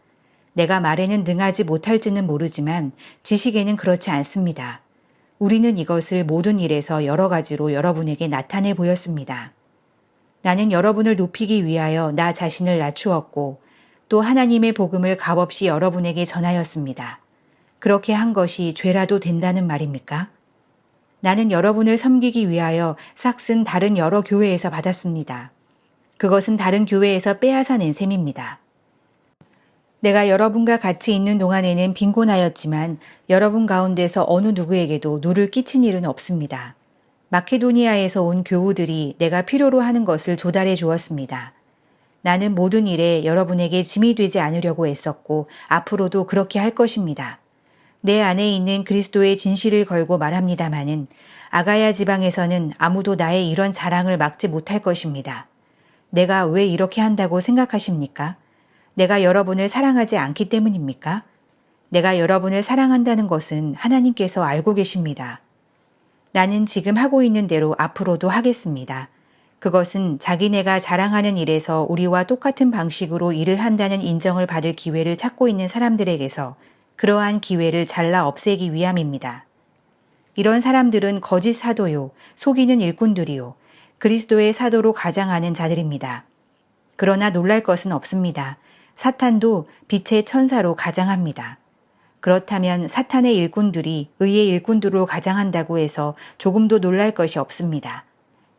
내가 말에는 능하지 못할지는 모르지만 지식에는 그렇지 않습니다. 우리는 이것을 모든 일에서 여러 가지로 여러분에게 나타내 보였습니다. 나는 여러분을 높이기 위하여 나 자신을 낮추었고 또 하나님의 복음을 값없이 여러분에게 전하였습니다. 그렇게 한 것이 죄라도 된다는 말입니까? 나는 여러분을 섬기기 위하여 싹슨 다른 여러 교회에서 받았습니다. 그것은 다른 교회에서 빼앗아 낸 셈입니다. 내가 여러분과 같이 있는 동안에는 빈곤하였지만 여러분 가운데서 어느 누구에게도 누를 끼친 일은 없습니다. 마케도니아에서 온 교우들이 내가 필요로 하는 것을 조달해 주었습니다. 나는 모든 일에 여러분에게 짐이 되지 않으려고 애썼고 앞으로도 그렇게 할 것입니다. 내 안에 있는 그리스도의 진실을 걸고 말합니다마는 아가야 지방에서는 아무도 나의 이런 자랑을 막지 못할 것입니다. 내가 왜 이렇게 한다고 생각하십니까? 내가 여러분을 사랑하지 않기 때문입니까? 내가 여러분을 사랑한다는 것은 하나님께서 알고 계십니다. 나는 지금 하고 있는 대로 앞으로도 하겠습니다. 그것은 자기네가 자랑하는 일에서 우리와 똑같은 방식으로 일을 한다는 인정을 받을 기회를 찾고 있는 사람들에게서 그러한 기회를 잘라 없애기 위함입니다. 이런 사람들은 거짓 사도요, 속이는 일꾼들이요, 그리스도의 사도로 가장하는 자들입니다. 그러나 놀랄 것은 없습니다. 사탄도 빛의 천사로 가장합니다. 그렇다면 사탄의 일꾼들이 의의 일꾼들로 가장한다고 해서 조금도 놀랄 것이 없습니다.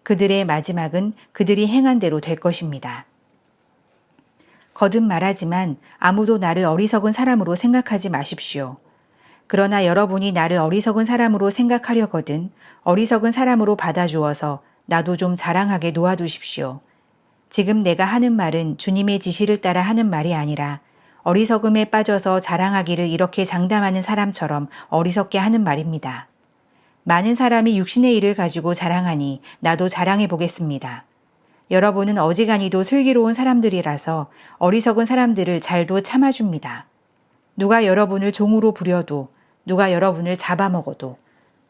그들의 마지막은 그들이 행한 대로 될 것입니다. 거듭 말하지만 아무도 나를 어리석은 사람으로 생각하지 마십시오. 그러나 여러분이 나를 어리석은 사람으로 생각하려거든 어리석은 사람으로 받아주어서 나도 좀 자랑하게 놓아두십시오. 지금 내가 하는 말은 주님의 지시를 따라 하는 말이 아니라 어리석음에 빠져서 자랑하기를 이렇게 장담하는 사람처럼 어리석게 하는 말입니다. 많은 사람이 육신의 일을 가지고 자랑하니 나도 자랑해 보겠습니다. 여러분은 어지간히도 슬기로운 사람들이라서 어리석은 사람들을 잘도 참아줍니다. 누가 여러분을 종으로 부려도, 누가 여러분을 잡아먹어도,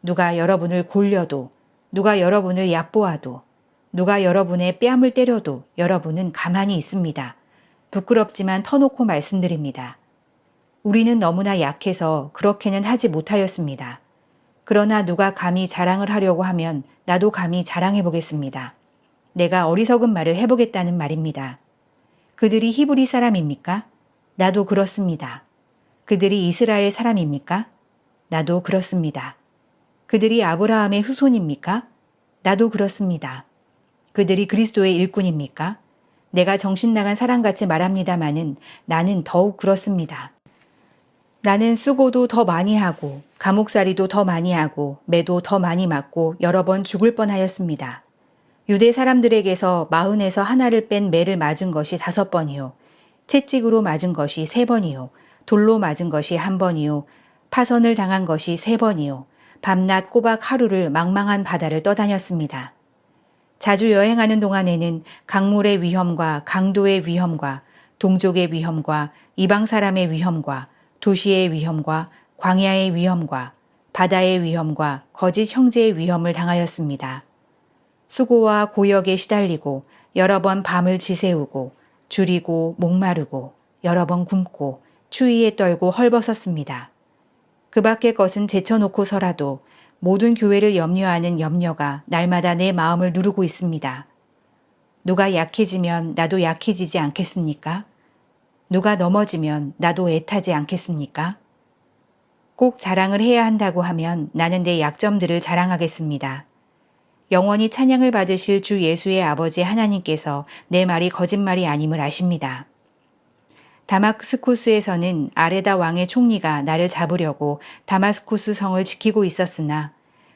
누가 여러분을 골려도, 누가 여러분을 얕보아도, 누가 여러분의 뺨을 때려도 여러분은 가만히 있습니다. 부끄럽지만 터놓고 말씀드립니다. 우리는 너무나 약해서 그렇게는 하지 못하였습니다. 그러나 누가 감히 자랑을 하려고 하면 나도 감히 자랑해 보겠습니다. 내가 어리석은 말을 해보겠다는 말입니다. 그들이 히브리 사람입니까? 나도 그렇습니다. 그들이 이스라엘 사람입니까? 나도 그렇습니다. 그들이 아브라함의 후손입니까? 나도 그렇습니다. 그들이 그리스도의 일꾼입니까? 내가 정신나간 사람같이 말합니다마는 나는 더욱 그렇습니다. 나는 수고도 더 많이 하고 감옥살이도 더 많이 하고 매도 더 많이 맞고 여러 번 죽을 뻔하였습니다. 유대 사람들에게서 40에서 하나를 뺀 매를 맞은 것이 5번이요. 채찍으로 맞은 것이 3번이요. 돌로 맞은 것이 1번이요. 파선을 당한 것이 3번이요. 밤낮 꼬박 하루를 망망한 바다를 떠다녔습니다. 자주 여행하는 동안에는 강물의 위험과 강도의 위험과 동족의 위험과 이방 사람의 위험과 도시의 위험과 광야의 위험과 바다의 위험과 거짓 형제의 위험을 당하였습니다. 수고와 고역에 시달리고 여러 번 밤을 지새우고 줄이고 목마르고 여러 번 굶고 추위에 떨고 헐벗었습니다. 그 밖의 것은 제쳐놓고서라도 모든 교회를 염려하는 염려가 날마다 내 마음을 누르고 있습니다. 누가 약해지면 나도 약해지지 않겠습니까? 누가 넘어지면 나도 애타지 않겠습니까? 꼭 자랑을 해야 한다고 하면 나는 내 약점들을 자랑하겠습니다. 영원히 찬양을 받으실 주 예수의 아버지 하나님께서 내 말이 거짓말이 아님을 아십니다. 다마스쿠스에서는 아레다 왕의 총리가 나를 잡으려고 다마스쿠스 성을 지키고 있었으나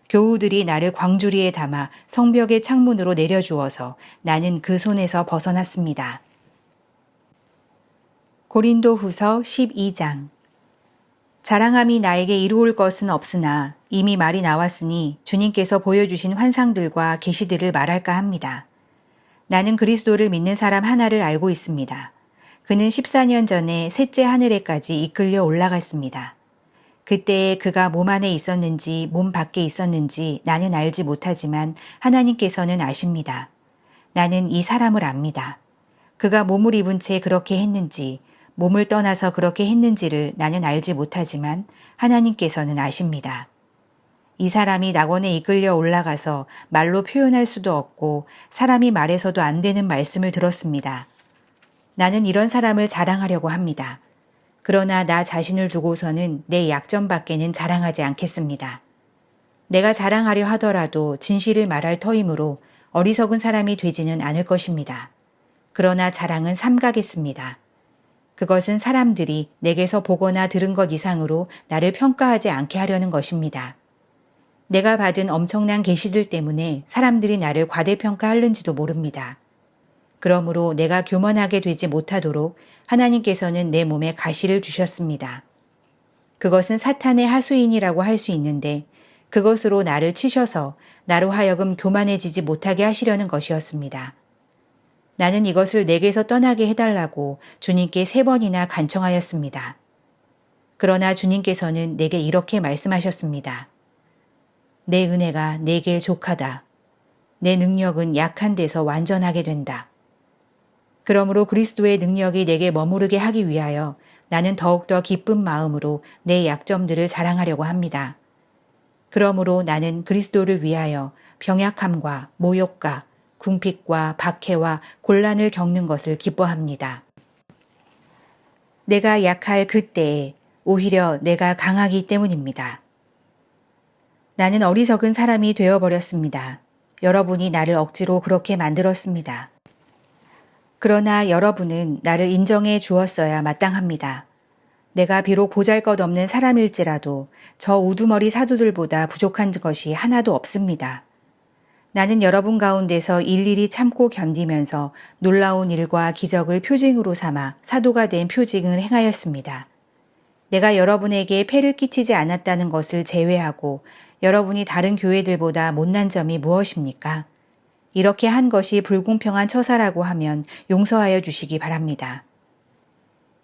교우들이 나를 광주리에 담아 성벽의 창문으로 내려주어서 나는 그 손에서 벗어났습니다. 고린도후서 12장. 자랑함이 나에게 이루올 것은 없으나 이미 말이 나왔으니 주님께서 보여주신 환상들과 계시들을 말할까 합니다. 나는 그리스도를 믿는 사람 하나를 알고 있습니다. 그는 14년 전에 셋째 하늘에까지 이끌려 올라갔습니다. 그때에 그가 몸 안에 있었는지 몸 밖에 있었는지 나는 알지 못하지만 하나님께서는 아십니다. 나는 이 사람을 압니다. 그가 몸을 입은 채 그렇게 했는지 몸을 떠나서 그렇게 했는지를 나는 알지 못하지만 하나님께서는 아십니다. 이 사람이 낙원에 이끌려 올라가서 말로 표현할 수도 없고 사람이 말해서도 안 되는 말씀을 들었습니다. 나는 이런 사람을 자랑하려고 합니다. 그러나 나 자신을 두고서는 내 약점밖에는 자랑하지 않겠습니다. 내가 자랑하려 하더라도 진실을 말할 터이므로 어리석은 사람이 되지는 않을 것입니다. 그러나 자랑은 삼가겠습니다. 그것은 사람들이 내게서 보거나 들은 것 이상으로 나를 평가하지 않게 하려는 것입니다. 내가 받은 엄청난 계시들 때문에 사람들이 나를 과대평가하는지도 모릅니다. 그러므로 내가 교만하게 되지 못하도록 하나님께서는 내 몸에 가시를 주셨습니다. 그것은 사탄의 하수인이라고 할 수 있는데 그것으로 나를 치셔서 나로 하여금 교만해지지 못하게 하시려는 것이었습니다. 나는 이것을 내게서 떠나게 해달라고 주님께 3번이나 간청하였습니다. 그러나 주님께서는 내게 이렇게 말씀하셨습니다. 내 은혜가 내게 족하다. 내 능력은 약한 데서 완전하게 된다. 그러므로 그리스도의 능력이 내게 머무르게 하기 위하여 나는 더욱더 기쁜 마음으로 내 약점들을 자랑하려고 합니다. 그러므로 나는 그리스도를 위하여 병약함과 모욕과 궁핍과 박해와 곤란을 겪는 것을 기뻐합니다. 내가 약할 그때에 오히려 내가 강하기 때문입니다. 나는 어리석은 사람이 되어버렸습니다. 여러분이 나를 억지로 그렇게 만들었습니다. 그러나 여러분은 나를 인정해 주었어야 마땅합니다. 내가 비록 보잘것없는 사람일지라도 저 우두머리 사도들보다 부족한 것이 하나도 없습니다. 나는 여러분 가운데서 일일이 참고 견디면서 놀라운 일과 기적을 표징으로 삼아 사도가 된 표징을 행하였습니다. 내가 여러분에게 폐를 끼치지 않았다는 것을 제외하고 여러분이 다른 교회들보다 못난 점이 무엇입니까? 이렇게 한 것이 불공평한 처사라고 하면 용서하여 주시기 바랍니다.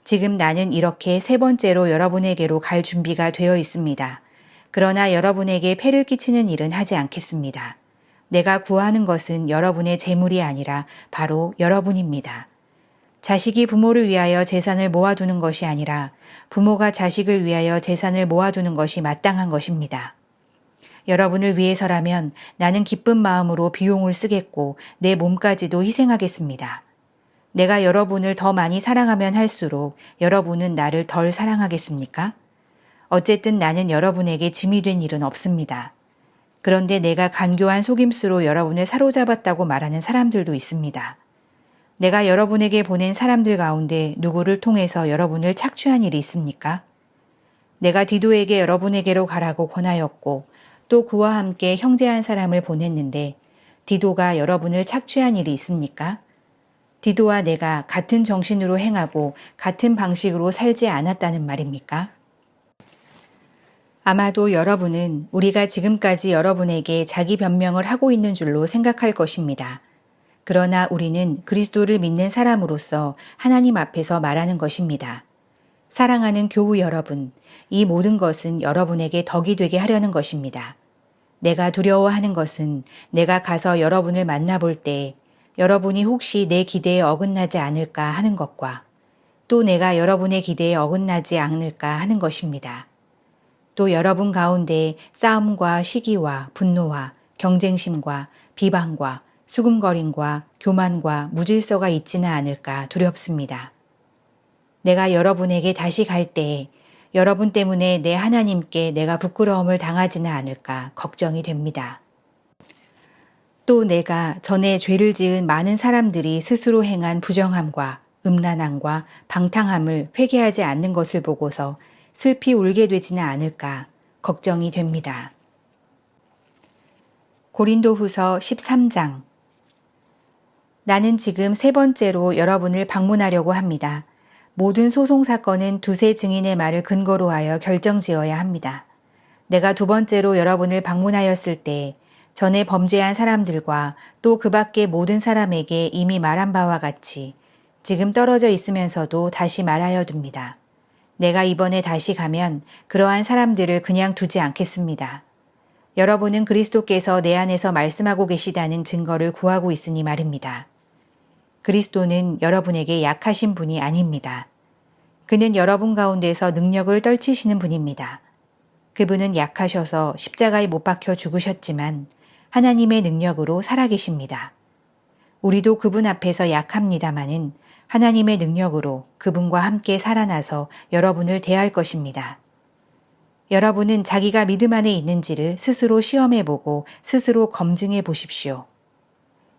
지금 나는 이렇게 3번째로 여러분에게로 갈 준비가 되어 있습니다. 그러나 여러분에게 폐를 끼치는 일은 하지 않겠습니다. 내가 구하는 것은 여러분의 재물이 아니라 바로 여러분입니다. 자식이 부모를 위하여 재산을 모아두는 것이 아니라 부모가 자식을 위하여 재산을 모아두는 것이 마땅한 것입니다. 여러분을 위해서라면 나는 기쁜 마음으로 비용을 쓰겠고 내 몸까지도 희생하겠습니다. 내가 여러분을 더 많이 사랑하면 할수록 여러분은 나를 덜 사랑하겠습니까? 어쨌든 나는 여러분에게 짐이 된 일은 없습니다. 그런데 내가 간교한 속임수로 여러분을 사로잡았다고 말하는 사람들도 있습니다. 내가 여러분에게 보낸 사람들 가운데 누구를 통해서 여러분을 착취한 일이 있습니까? 내가 디도에게 여러분에게로 가라고 권하였고 또 그와 함께 형제 한 사람을 보냈는데 디도가 여러분을 착취한 일이 있습니까? 디도와 내가 같은 정신으로 행하고 같은 방식으로 살지 않았다는 말입니까? 아마도 여러분은 우리가 지금까지 여러분에게 자기 변명을 하고 있는 줄로 생각할 것입니다. 그러나 우리는 그리스도를 믿는 사람으로서 하나님 앞에서 말하는 것입니다. 사랑하는 교우 여러분, 이 모든 것은 여러분에게 덕이 되게 하려는 것입니다. 내가 두려워하는 것은 내가 가서 여러분을 만나볼 때 여러분이 혹시 내 기대에 어긋나지 않을까 하는 것과 또 내가 여러분의 기대에 어긋나지 않을까 하는 것입니다. 또 여러분 가운데 싸움과 시기와 분노와 경쟁심과 비방과 수금거림과 교만과 무질서가 있지는 않을까 두렵습니다. 내가 여러분에게 다시 갈 때에 여러분 때문에 내 하나님께 내가 부끄러움을 당하지는 않을까 걱정이 됩니다. 또 내가 전에 죄를 지은 많은 사람들이 스스로 행한 부정함과 음란함과 방탕함을 회개하지 않는 것을 보고서 슬피 울게 되지는 않을까 걱정이 됩니다. 고린도후서 13장. 나는 지금 세 번째로 여러분을 방문하려고 합니다. 모든 소송 사건은 두세 증인의 말을 근거로 하여 결정지어야 합니다. 내가 두 번째로 여러분을 방문하였을 때 전에 범죄한 사람들과 또 그 밖의 모든 사람에게 이미 말한 바와 같이 지금 떨어져 있으면서도 다시 말하여 둡니다. 내가 이번에 다시 가면 그러한 사람들을 그냥 두지 않겠습니다. 여러분은 그리스도께서 내 안에서 말씀하고 계시다는 증거를 구하고 있으니 말입니다. 그리스도는 여러분에게 약하신 분이 아닙니다. 그는 여러분 가운데서 능력을 떨치시는 분입니다. 그분은 약하셔서 십자가에 못 박혀 죽으셨지만 하나님의 능력으로 살아계십니다. 우리도 그분 앞에서 약합니다마는 하나님의 능력으로 그분과 함께 살아나서 여러분을 대할 것입니다. 여러분은 자기가 믿음 안에 있는지를 스스로 시험해보고 스스로 검증해 보십시오.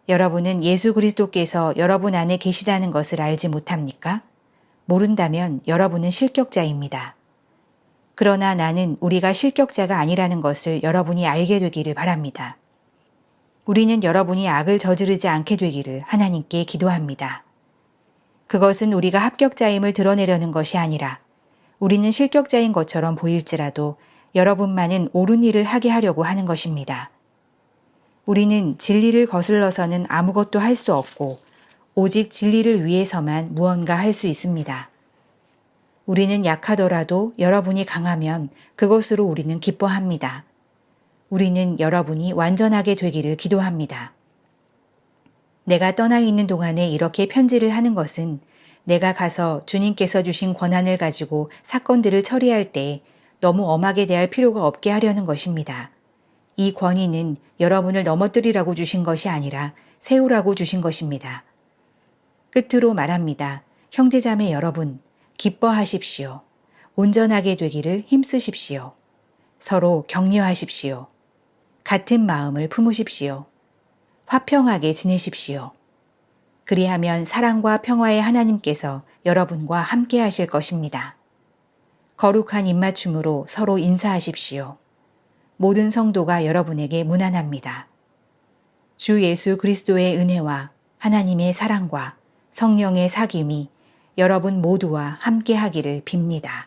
여러분은 예수 그리스도께서 여러분 안에 계시다는 것을 알지 못합니까? 모른다면 여러분은 실격자입니다. 그러나 나는 우리가 실격자가 아니라는 것을 여러분이 알게 되기를 바랍니다. 우리는 여러분이 악을 저지르지 않게 되기를 하나님께 기도합니다. 그것은 우리가 합격자임을 드러내려는 것이 아니라 우리는 실격자인 것처럼 보일지라도 여러분만은 옳은 일을 하게 하려고 하는 것입니다. 우리는 진리를 거슬러서는 아무것도 할 수 없고 오직 진리를 위해서만 무언가 할 수 있습니다. 우리는 약하더라도 여러분이 강하면 그것으로 우리는 기뻐합니다. 우리는 여러분이 완전하게 되기를 기도합니다. 내가 떠나 있는 동안에 이렇게 편지를 하는 것은 내가 가서 주님께서 주신 권한을 가지고 사건들을 처리할 때 너무 엄하게 대할 필요가 없게 하려는 것입니다. 이 권위는 여러분을 넘어뜨리라고 주신 것이 아니라 세우라고 주신 것입니다. 끝으로 말합니다. 형제자매 여러분, 기뻐하십시오. 온전하게 되기를 힘쓰십시오. 서로 격려하십시오. 같은 마음을 품으십시오. 화평하게 지내십시오. 그리하면 사랑과 평화의 하나님께서 여러분과 함께 하실 것입니다. 거룩한 입맞춤으로 서로 인사하십시오. 모든 성도가 여러분에게 문안합니다. 주 예수 그리스도의 은혜와 하나님의 사랑과 성령의 사귐이 여러분 모두와 함께 하기를 빕니다.